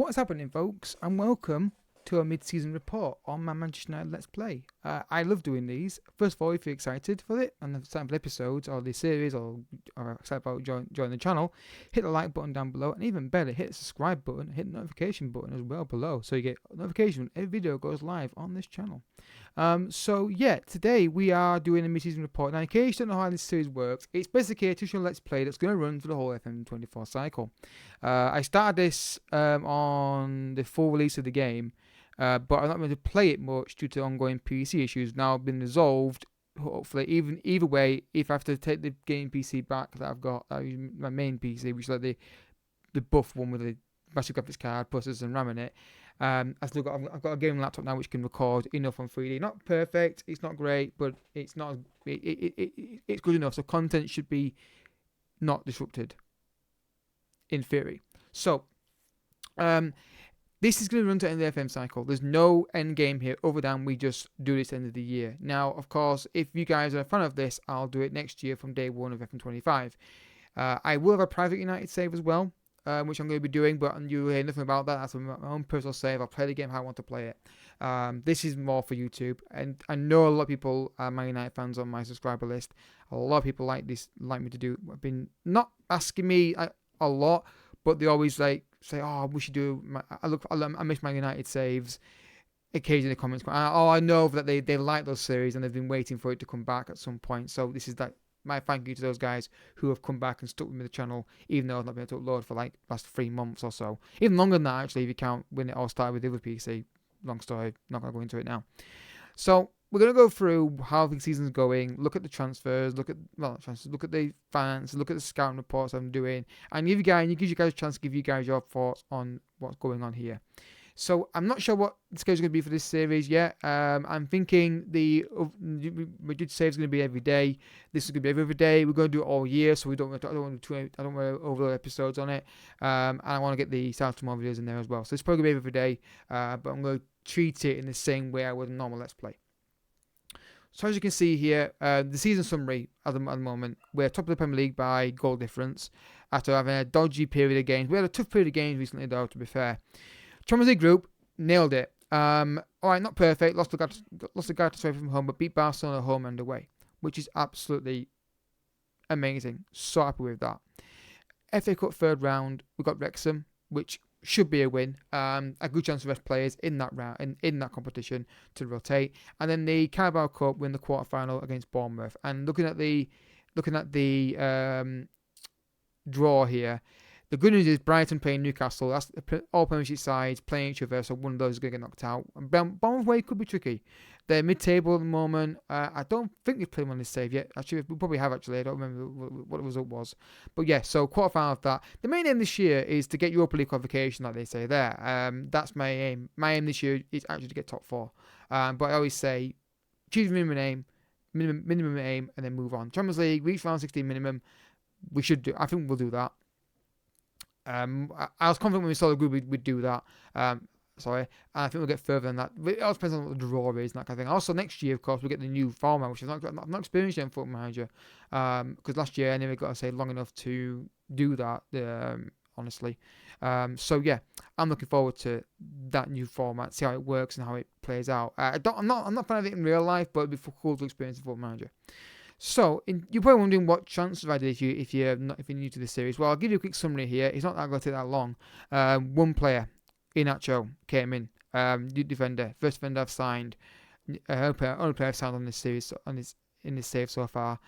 What's happening, folks, and welcome to our mid-season report on my Manchester United Let's Play. I love doing these. First of all, if you're excited for it and the sample episodes or the series or excited about joining the channel, hit the like button down below, and even better, hit the subscribe button, hit the notification button as well below, so you get a notification when every video goes live on this channel. Today we are doing a mid-season report. Now, in case you don't know how this series works, it's basically a traditional Let's Play that's going to run for the whole FM24 cycle. I started this on the full release of the game, but I'm not going to play it much due to ongoing PC issues now been resolved. Hopefully, either way, if I have to take the game PC back that I've got, my main PC, which is like the buff one with the massive graphics card, processor, and RAM in it. I've got a gaming laptop now which can record enough on 3D. Not perfect, it's not great, but it's not. It's good enough. So content should be not disrupted, in theory. So, this is going to run to the end of the FM cycle. There's no end game here other than we just do this end of the year. Now, of course, if you guys are a fan of this, I'll do it next year from day one of FM25. I will have a private United save as well, which I'm going to be doing, but you'll hear nothing about that. That's my own personal save. I'll play the game how I want to play it. This is more for YouTube, and I know a lot of people are Man United fans on my subscriber list. A lot of people like me to do. Have been not asking me a lot, but they always say, "Oh, we should do." I miss Man United saves. Occasionally, the comments go, "Oh, I know that they like those series and they've been waiting for it to come back at some point." So this is like my thank you to those guys who have come back and stuck with me the channel, even though I've not been able to upload for like last 3 months or so. Even longer than that, actually, if you count when it all started with the other PC. Long story, not going to go into it now. So we're going to go through how the season's going, look at the transfers, look at the fans, look at the scouting reports I'm doing, and give you guys a chance to give you guys your thoughts on what's going on here. So I'm not sure what the schedule's going to be for this series yet. I'm thinking the Madrid save is going to be every day. This is going to be every day. We're going to do it all year, so I don't want to overload episodes on it. And I want to get the South Tomorrow videos in there as well. So it's probably going to be every day, but I'm going to treat it in the same way I would a normal Let's Play. So as you can see here, the season summary at the moment, we're top of the Premier League by goal difference after having a dodgy period of games. We had a tough period of games recently, though, to be fair. Champions League group, nailed it. Alright, not perfect. Lost the guy to from home, but beat Barcelona at home and away, which is absolutely amazing. So happy with that. FA Cup third round, we got Wrexham, which should be a win. A good chance for best players in that round, in that competition to rotate. And then the Carabao Cup win the quarterfinal against Bournemouth. And looking at the draw here. The good news is Brighton playing Newcastle. That's all Premiership sides playing each other, so one of those is going to get knocked out. And Bournemouth way could be tricky. They're mid-table at the moment. I don't think they've played them on this save yet. Actually, we probably have actually. I don't remember what the result was. But yeah, so quarterfinal of that. The main aim this year is to get Europa League qualification, like they say there. That's my aim. My aim this year is actually to get top 4. But I always say, choose minimum aim, and then move on. Champions League, reach round 16 minimum. We should do. I think we'll do that. I was confident when we saw the group we'd do that. And I think we'll get further than that. But it all depends on what the draw is and that kind of thing. Also, next year, of course, we'll get the new format, which I've not experienced yet in Football Manager. Because last year I never got to say long enough to do that, honestly. So yeah, I'm looking forward to that new format, see how it works and how it plays out. I'm not a fan of it in real life, but it'd be cool to experience in Football Manager. So, you're probably wondering what transfers I did if you're new to this series. Well, I'll give you a quick summary here. It's not going to take that long. One player, Inacho, came in. Defender, first defender I've signed. Only player I've signed on this series, in this save so far.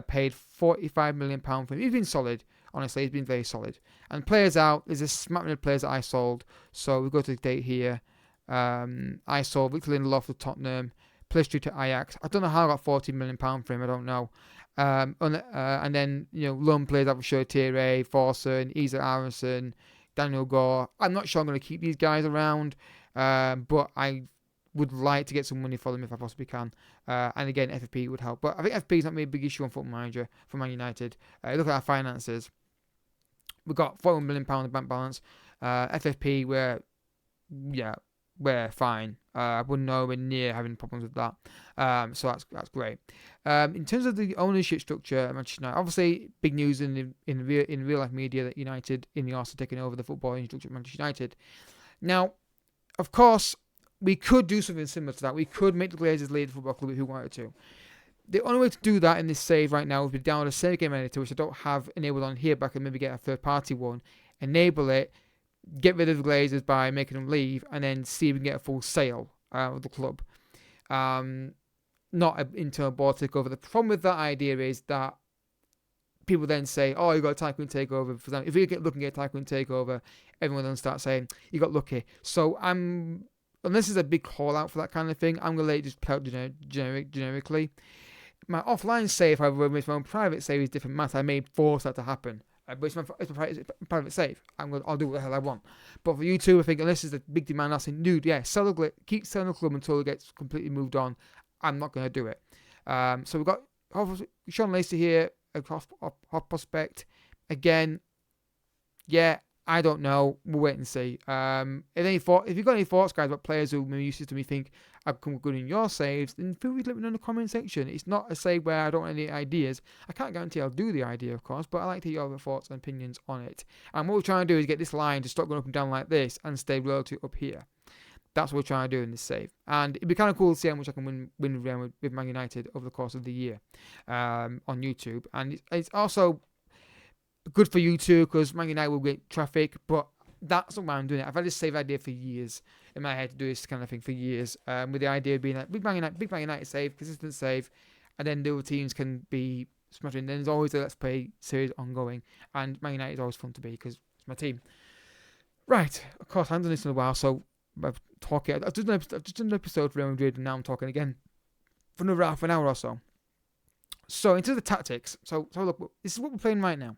Paid £45 million for him. He's been solid. Honestly, he's been very solid. And players out. There's a smattering of players that I sold. So we go to the date here. I sold Victor Lindelof to Tottenham. Plistry to Ajax. I don't know how I got £40 million for him. I don't know. And then loan players like Thierry, Forson, Isa Aronson, Daniel Gore. I'm not sure I'm going to keep these guys around, but I would like to get some money for them if I possibly can. And again, FFP would help. But I think FFP is not a big issue on Football Manager for Man United. Look at our finances. We've got £41 million in bank balance. FFP, we're fine. I wouldn't know nowhere near having problems with that. So that's great. In terms of the ownership structure at Manchester United, obviously big news in real life media that United in the Arsenal taking over the footballing structure at Manchester United. Now, of course, we could do something similar to that. We could make the Glazers lead the football club if we wanted to. The only way to do that in this save right now would be download a save game editor, which I don't have enabled on here, but I can maybe get a third-party one, enable it, get rid of the Glazers by making them leave, and then see if we can get a full sale of the club. Not an internal board takeover. The problem with that idea is that people then say, oh, you got a Tycoon takeover. For example, if we get looking at a Tycoon takeover, everyone then starts saying, you got lucky. So unless there's a big call out for that kind of thing, I'm going to let it just play out generically. My offline save, however, with my own private save is different matter. I may force that to happen. But it's my private save. I'll do what the hell I want. But for YouTube, I think unless there's a big demand, I'm saying, dude, yeah, keep selling the club until it gets completely moved on. I'm not going to do it. So we've got Sean Lacey here, off prospect. Again, yeah, I don't know. We'll wait and see. If you've got any thoughts, guys, about players who maybe used to me think I've come good in your saves, then feel free to let me know in the comment section. It's not a save where I don't have any ideas. I can't guarantee I'll do the idea, of course, but I like to hear your thoughts and opinions on it. And what we're trying to do is get this line to stop going up and down like this and stay relatively up here. That's what we're trying to do in this save. And it'd be kind of cool to see how much I can win with Man United over the course of the year on YouTube. And it's also good for YouTube because Man United will get traffic, but that's not why I'm doing it. I've had this save idea for years in my head to do this kind of thing for years, with the idea of being like big Man United save, consistent save, and then the other teams can be smattering. Then there's always a Let's Play series ongoing, and Man United is always fun to be because it's my team. Right, of course, I haven't done this in a while, so I've just done an episode for Real Madrid, and now I'm talking again for another half an hour or so. So into the tactics. So look, this is what we're playing right now.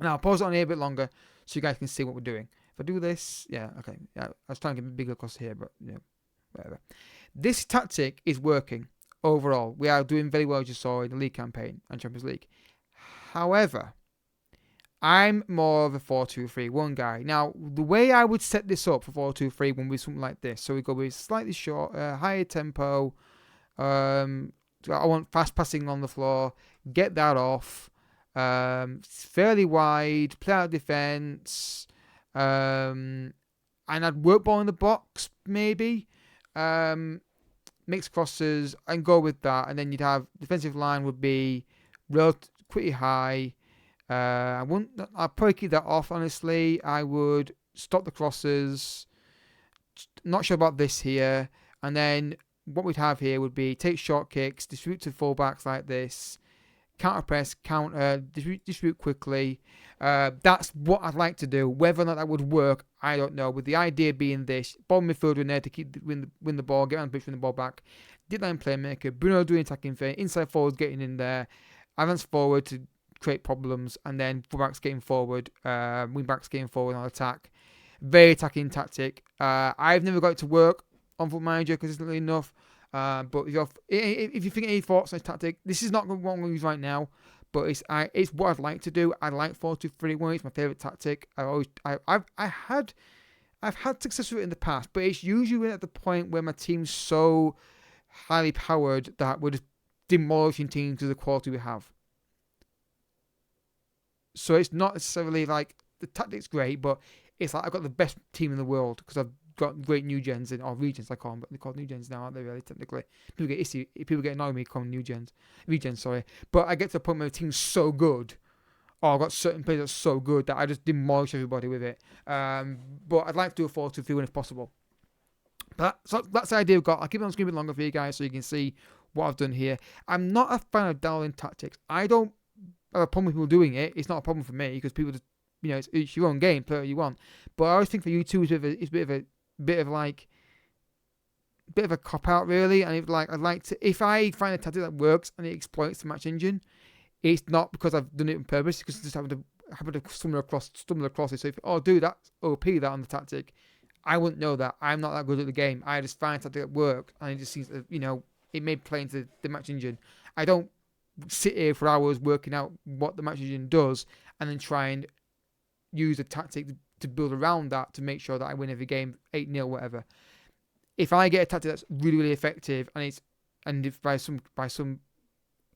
Now I'll pause it on here a bit longer so you guys can see what we're doing. If I do this, yeah, okay. Yeah, I was trying to get bigger across here, but yeah, whatever. This tactic is working overall. We are doing very well, as you saw in the league campaign and Champions League. However, I'm more of a 4-2-3-1 guy. Now, the way I would set this up for 4-2-3-1 would be something like this. So we go with slightly short, higher tempo. I want fast passing on the floor. Get that off. Fairly wide. Play out defense. And I'd work ball in the box, maybe. Mix crosses and go with that. And then you'd have defensive line would be pretty high. I'd probably keep that off, honestly. I would stop the crosses. Not sure about this here. And then what we'd have here would be take short kicks, distribute to fullbacks like this, counter press, distribute quickly. That's what I'd like to do. Whether or not that would work, I don't know. With the idea being this, ball midfielder in there to win the ball, get on the pitch, win the ball back. Deadline playmaker, Bruno doing attacking thing, inside forward getting in there, advance forward to create problems, and then fullbacks getting forward, wingbacks getting forward on attack. Very attacking tactic. I've never got it to work on Football Manager consistently enough. But if you think any thoughts on this tactic, this is not what I'm going to use right now. But it's what I'd like to do. I like 4-2-3-1. It's my favorite tactic. I've had success with it in the past, but it's usually at the point where my team's so highly powered that we're just demolishing teams to the quality we have. So it's not necessarily like the tactic's great, but it's like I've got the best team in the world because I've got great new gens or regions, I call them, but they're called new gens now, aren't they? Really, technically, people get annoyed with me calling new gens, regions. Sorry, but I get to the point where the team's so good, or I've got certain players that's so good that I just demolish everybody with it. But I'd like to do a 4-2-3-1 if possible. So that's the idea I've got. I'll keep it on screen a bit longer for you guys so you can see what I've done here. I'm not a fan of dialing tactics. I don't have a problem with people doing it. It's not a problem for me because people just, it's your own game, play what you want. But I always think for you too, it's a bit of a cop out really. And I'd like to, if I find a tactic that works and it exploits the match engine, it's not because I've done it on purpose, because I just happen to stumble across it. So dude, that's OP that on the tactic. I wouldn't know that. I'm not that good at the game. I just find a tactic that works and it just seems that, it may play into the match engine. I don't sit here for hours working out what the match engine does and then try and use a tactic to build around that to make sure that I win every game 8-0, whatever. If I get a tactic that's really, really effective and if by some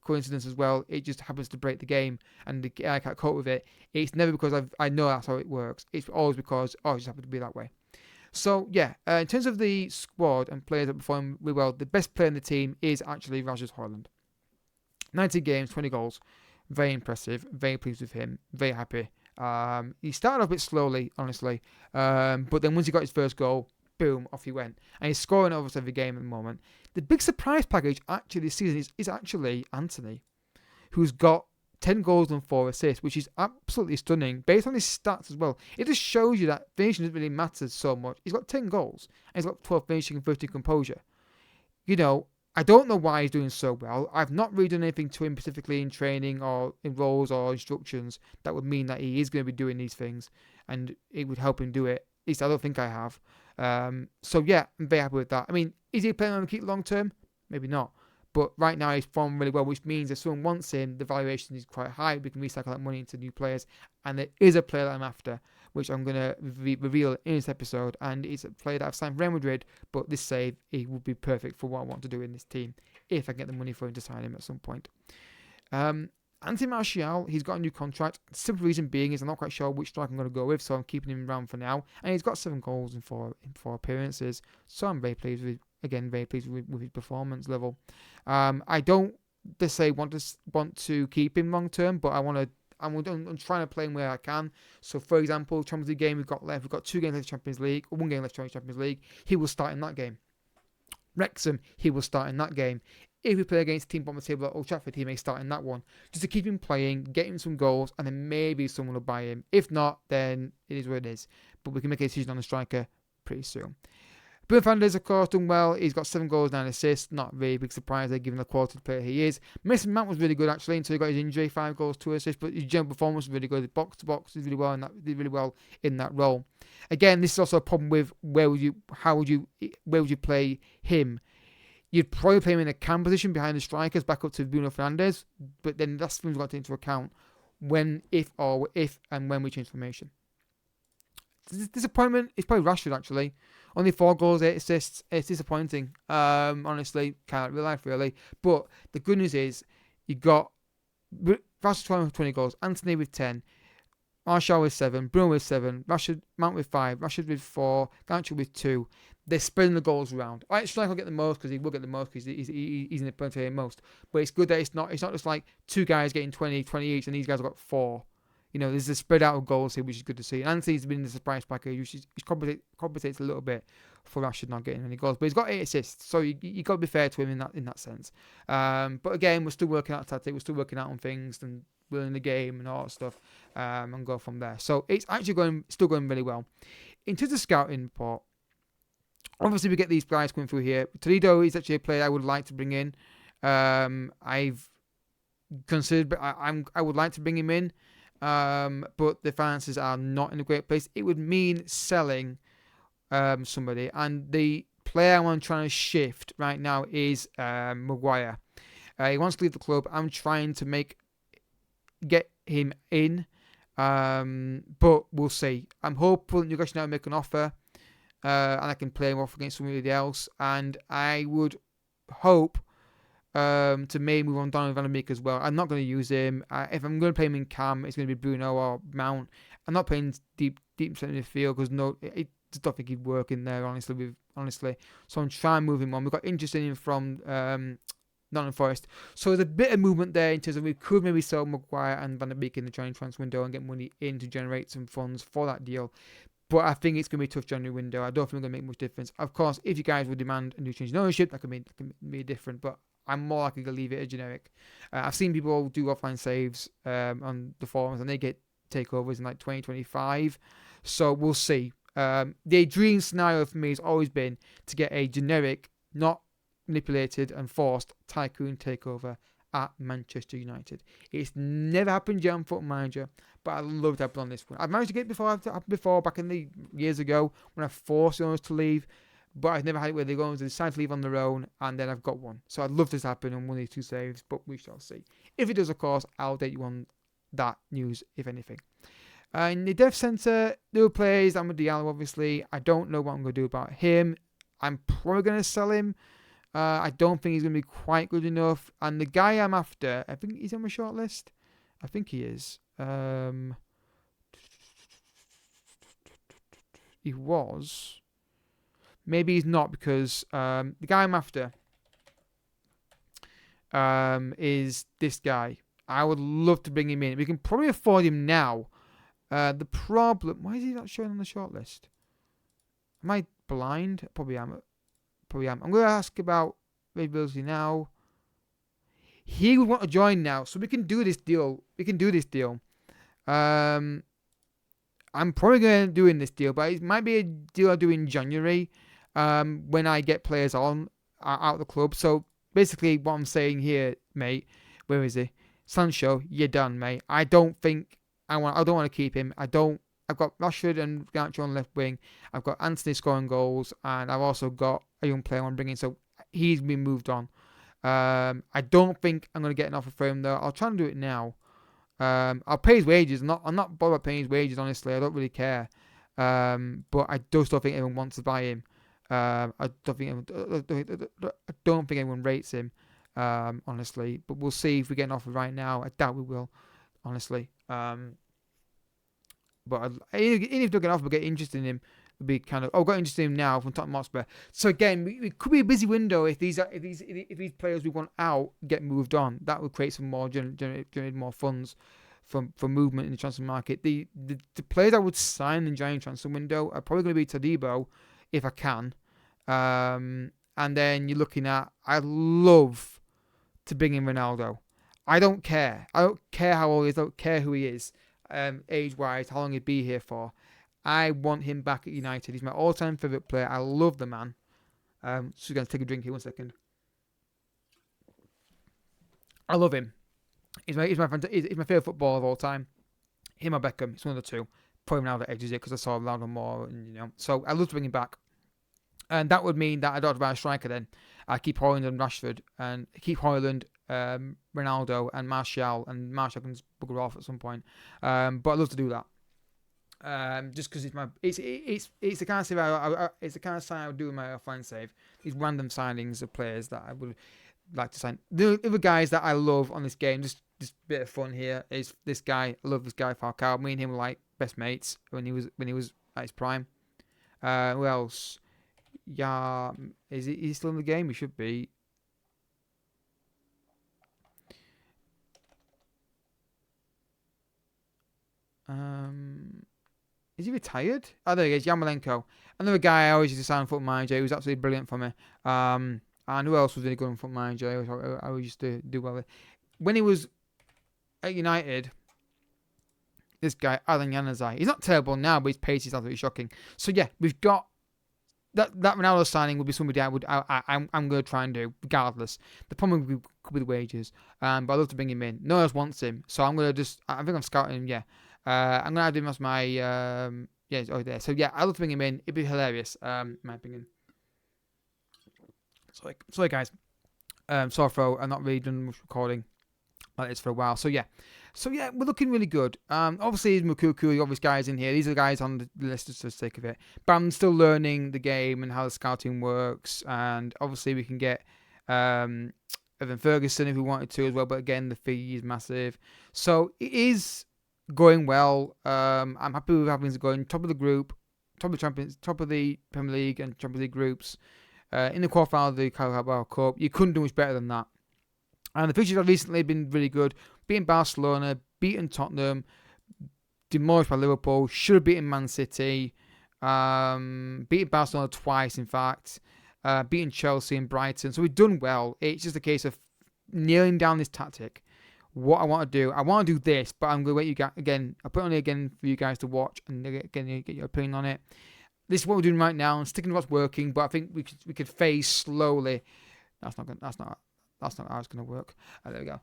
coincidence as well, it just happens to break the game and I can't cope with it, it's never because I know that's how it works. It's always because it just happened to be that way. So yeah, in terms of the squad and players that perform really well, the best player in the team is actually Rasmus Højlund. 90 games, 20 goals. Very impressive. Very pleased with him. Very happy. He started off a bit slowly, honestly. But then once he got his first goal, boom, off he went. And he's scoring almost every game at the moment. The big surprise package actually this season is actually Anthony, who's got 10 goals and 4 assists, which is absolutely stunning based on his stats as well. It just shows you that finishing doesn't really matter so much. He's got 10 goals and he's got 12 finishing and 13 composure. You know, I don't know why he's doing so well. I've not really done anything to him specifically in training or in roles or instructions that would mean that he is going to be doing these things and it would help him do it. At least I don't think I have. So yeah, I'm very happy with that. I mean, is he playing on the keep long term? Maybe not. But right now he's performing really well, which means if someone wants him, the valuation is quite high. We can recycle that money into new players. And there is a player that I'm after, which I'm going to reveal in this episode. And it's a player that I've signed for Real Madrid, but this save, he would be perfect for what I want to do in this team, if I get the money for him to sign him at some point. Anthony Martial, he's got a new contract. The simple reason being is I'm not quite sure which strike I'm going to go with, so I'm keeping him around for now. And he's got 7 goals in 4 appearances, so I'm very pleased with his performance level. I don't just say want to keep him long term, but I'm trying to play him where I can. So, for example, Champions League game we've got 2 games left in Champions League, or 1 game left in Champions League. He will start in that game. Wrexham, he will start in that game. If we play against a team bottom of the table at Old Trafford, he may start in that one. Just to keep him playing, get him some goals, and then maybe someone will buy him. If not, then it is what it is. But we can make a decision on the striker pretty soon. Bruno Fernandes, of course, done well. He's got 7 goals, 9 assists. Not really a big surprise there, given the quality player he is. Mason Mount was really good, actually, until he got his injury. 5 goals, 2 assists. But his general performance was really good. Box to box did really well in that role. Again, this is also a problem with where would you play him? You'd probably play him in a cam position behind the strikers, back up to Bruno Fernandes. But then that's something we've got to take into account if and when we change formation. Disappointment is probably Rashford, actually. Only 4 goals, 8 assists. It's disappointing. Honestly, can't real life, really. But the good news is you got Rashford with 20 goals, Anthony with 10, Martial with 7, Bruno with 7, Rashford, Mount with 5, Rashford with 4, Garnacho with 2. They're spreading the goals around. I actually will get the most because he will get the most because he's in the penalty most. But it's good that it's not just like 2 guys getting 20 each and these guys have got 4. You know, there's a spread out of goals here, which is good to see. And Anthony's been in the surprise package, which compensates a little bit for Rashford not getting any goals. But he's got 8 assists, so you got to be fair to him in that sense. But again, we're still working out tactics, we're still working out on things and learning the game and all that stuff, and go from there. So it's actually still going really well. In terms of scouting report, obviously we get these guys coming through here. Toledo is actually a player I would like to bring in. I've considered, but I would like to bring him in. But the finances are not in a great place. It would mean selling somebody, and the player I'm trying to shift right now is Maguire. He wants to leave the club. I'm trying to get him in, but we'll see. I'm hopeful that Newcastle now make an offer, and I can play him off against somebody else, and I would hope to maybe move on Donovan Van der Beek as well. I'm not going to use him. If I'm going to play him in cam, it's going to be Bruno or Mount. I'm not playing deep centre midfield because I just don't think he'd work in there, honestly. So I'm trying to move him on. We've got interest in him from Nottingham Forest. So there's a bit of movement there in terms of we could maybe sell Maguire and Van der Beek in the January transfer window and get money in to generate some funds for that deal. But I think it's going to be a tough January window. I don't think it's going to make much difference. Of course, if you guys would demand a new change in ownership, that can be different. But I'm more likely to leave it as generic. I've seen people do offline saves on the forums and they get takeovers in like 2025. So we'll see. The dream scenario for me has always been to get a generic, not manipulated and forced tycoon takeover at Manchester United. It's never happened yet on Football Manager, but I'd love to happen on this one. I've managed to get it before back in the years ago when I forced owners to leave. But I've never had it where they're going to decide to leave on their own, and then I've got one. So I'd love this to happen on one of these 2 saves, but we shall see. If it does, of course, I'll update you on that news, if anything. In the dev centre, there were players. I'm a Diallo, obviously. I don't know what I'm going to do about him. I'm probably going to sell him. I don't think he's going to be quite good enough. And the guy I'm after, I think he's on my short list. I think he is. He was. Maybe he's not, because the guy I'm after is this guy. I would love to bring him in. We can probably afford him now. The problem... Why is he not showing on the shortlist? Am I blind? Probably am. I'm going to ask about availability now. He would want to join now, so we can do this deal. I'm probably going to do this deal, but it might be a deal I do in January when I get players on out of the club. So basically what I'm saying here, mate, where is he? Sancho, you're done, mate. I don't want to keep him. I've got Rashford and Garnacho on left wing. I've got Anthony scoring goals, and I've also got a young player I'm bringing. So he's been moved on. I don't think I'm going to get an offer for him, though. I'll try and do it now. I'll pay his wages. I'm not bothered paying his wages, honestly. I don't really care. But I just don't think anyone wants to buy him. I don't think anyone rates him, honestly. But we'll see if we get an offer right now. I doubt we will, honestly. But even if they get an offer, we get interested in him. It'll be kind of got interested in him now from Tottenham Hotspur. So again, it could be a busy window if these players we want out get moved on. That would create some more generate more funds for movement in the transfer market. The players I would sign in the January transfer window are probably going to be Todibo, if I can. And then you're looking at, I'd love to bring in Ronaldo. I don't care. I don't care how old he is. I don't care who he is, age-wise, how long he'd be here for. I want him back at United. He's my all-time favourite player. I love the man. So we're going to take a drink here 1 second. I love him. He's my favourite footballer of all time. Him or Beckham. It's one of the two. Probably Ronaldo edges it because I saw Ronaldo more. And, so I love to bring him back. And that would mean that I don't have to buy a striker then. I keep Haaland and Rashford. And keep Haaland, Ronaldo and Martial. And Martial can bugger off at some point. But I'd love to do that. Just because it's the kind of save I would do with my offline save. These random signings of players that I would like to sign. The other guys that I love on this game, just a bit of fun here, is this guy. I love this guy, Falcao. Me and him were like best mates when he was at his prime. Who else? Yeah, is he still in the game? He should be. Is he retired? Oh, there he is, Yarmolenko. Another guy I always used to sign on Foot Manager. He was absolutely brilliant for me. And who else was really good on Foot Manager? I always used to do well with. When he was at United, this guy, Alan Januzaj. He's not terrible now, but his pace is absolutely shocking. So yeah, we've got that Ronaldo signing would be somebody I'm going to try and do, regardless. The problem could be the wages. But I'd love to bring him in. No one else wants him. So I'm going to I think I'm scouting him, yeah. I'm going to add him as my, there. So yeah, I'd love to bring him in. It'd be hilarious, in my opinion. Sorry guys. Sorry for I've not really done much recording like this for a while. So yeah, we're looking really good. Obviously, Mukuku, the obvious guys in here. These are the guys on the list just for the sake of it. But I'm still learning the game and how the scouting works. And obviously, we can get Evan Ferguson if we wanted to as well. But again, the fee is massive. So it is going well. I'm happy with how things are going. Top of the group, top of the Premier League and Champions League groups. In the quarterfinal of the Carabao Cup, you couldn't do much better than that. And the fixtures have recently been really good. Beating Barcelona, beating Tottenham, demolished by Liverpool, should have beaten Man City, beating Barcelona twice, in fact, beating Chelsea and Brighton. So we've done well. It's just a case of nailing down this tactic. What I want to do, this, but I'm going to wait you guys again. I'll put it on again for you guys to watch and again get your opinion on it. This is what we're doing right now. I'm sticking to what's working, but I think we could phase slowly. That's not how it's going to work. There we go.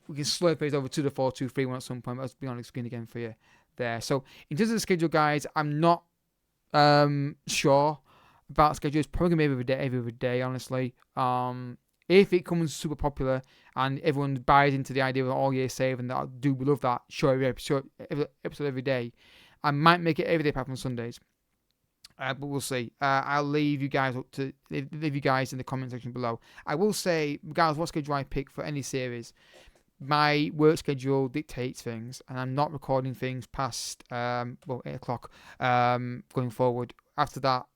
We can slowly phase over to the 4-2-3-1 at some point. But I'll be on the screen again for you there. So in terms of the schedule, guys, I'm not sure about the schedule. It's probably going to be every other day, honestly. If it comes super popular and everyone buys into the idea of an all-year save, and we love that, every episode every day, I might make it every day apart from Sundays. But we'll see. I'll leave you guys in the comment section below. I will say, regardless of what schedule I pick for any series, my work schedule dictates things, and I'm not recording things past 8 o'clock going forward. After that,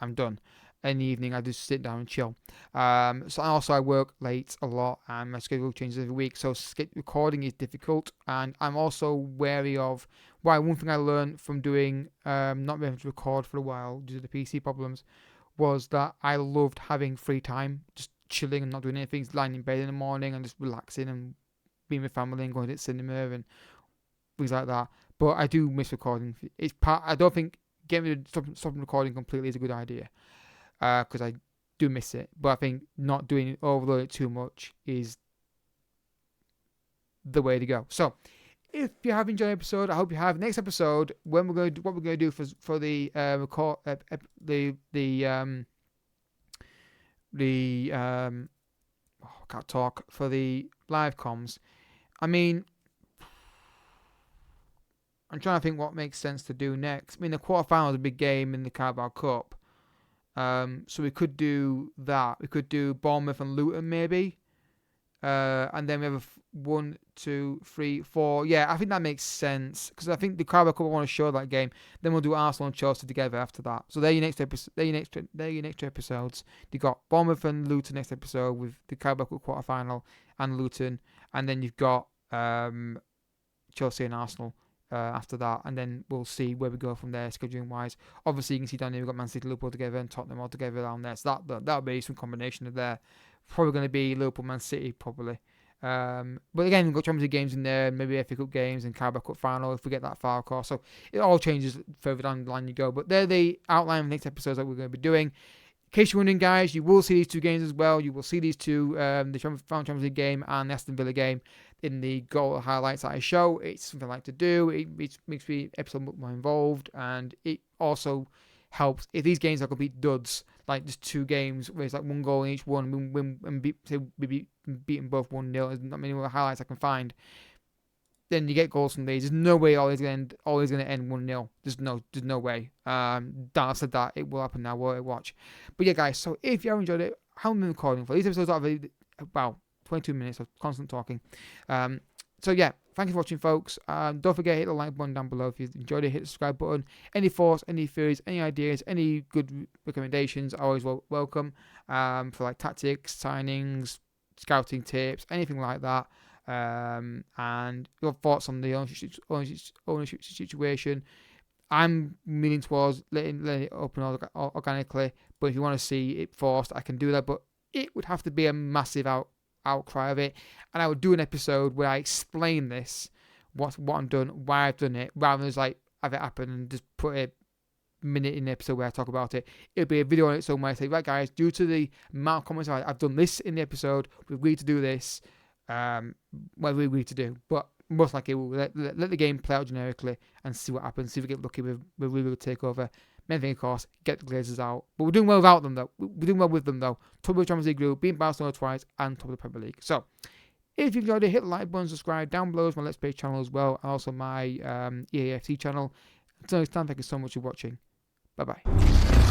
I'm done. In the evening, I just sit down and chill. So also I work late a lot, and my schedule changes every week. So recording is difficult, and I'm also wary of one thing I learned from doing not being able to record for a while due to the PC problems was that I loved having free time, just chilling and not doing anything, lying in bed in the morning and just relaxing and being with family and going to the cinema and things like that. But I do miss recording. I don't think getting rid of stopping recording completely is a good idea, because I do miss it. But I think not doing it, overload it too much, is the way to go. So, if you have enjoyed the episode, I hope you have. Next episode, what we're going to do for the record I can't talk, for the live comms. I mean, I'm trying to think what makes sense to do next. I mean, the quarterfinal is a big game in the Carabao Cup. So we could do that. We could do Bournemouth and Luton maybe. And then we have 1, 2, 3, 4. Yeah, I think that makes sense, because I think the Carabao Cup want to show that game. Then we'll do Arsenal and Chelsea together after that. So they're your next episode. They're your next two episodes. You got Bournemouth and Luton next episode with the Carabao Cup quarterfinal and Luton, and then you've got Chelsea and Arsenal after that, and then we'll see where we go from there scheduling wise. Obviously, you can see down here we've got Man City, Liverpool together, and Tottenham all together down there. So that'll be some combination of there. Probably going to be Liverpool, Man City, probably. But again, we've got Champions League games in there, maybe FA Cup games and Carabao Cup final if we get that far, of course. So it all changes further down the line you go. But they're the outline of the next episodes that we're going to be doing. In case you're wondering, guys, you will see these two games as well. You will see these two, the Champions League game and the Aston Villa game, in the goal highlights that I show. It's something I like to do. It makes the episode more involved, and it also helps if these games are complete duds, like just two games where it's like one goal in each one, win and beating both 1-0. There's not many more highlights I can find. Then you get goals from these. There's no way always going to end 1-0. There's no way. Dan said that it will happen now. We'll watch. But yeah, guys. So if you have enjoyed it, how am I recording for? These episodes are about 22 minutes of constant talking. So yeah, thank you for watching, folks. Don't forget to hit the like button down below if you enjoyed it. Hit the subscribe button. Any thoughts, any theories, any ideas, any good recommendations are always welcome. For like tactics, signings, scouting tips, anything like that. And your thoughts on the ownership situation. I'm leaning towards letting it open organically, but if you want to see it forced, I can do that. But it would have to be a massive outcry of it, and I would do an episode where I explain this, what I'm done, why I've done it, rather than just like have it happen and just put a minute in the episode where I talk about it. It'll be a video on its own where I say, right guys, due to the amount of comments I've done this in the episode, we agreed to do this, what we agreed to do. But most likely we'll let the game play out generically and see what happens, see if we get lucky with Real Takeover. Main thing, of course, get the Glazers out. But we're doing well without them, though. We're doing well with them, though. Top of the Champions League group, beating Barcelona twice, and top of the Premier League. So, if you enjoyed it, hit the like button, subscribe. Down below is my Let's Play channel as well, and also my EAFC channel. Until next time, thank you so much for watching. Bye-bye.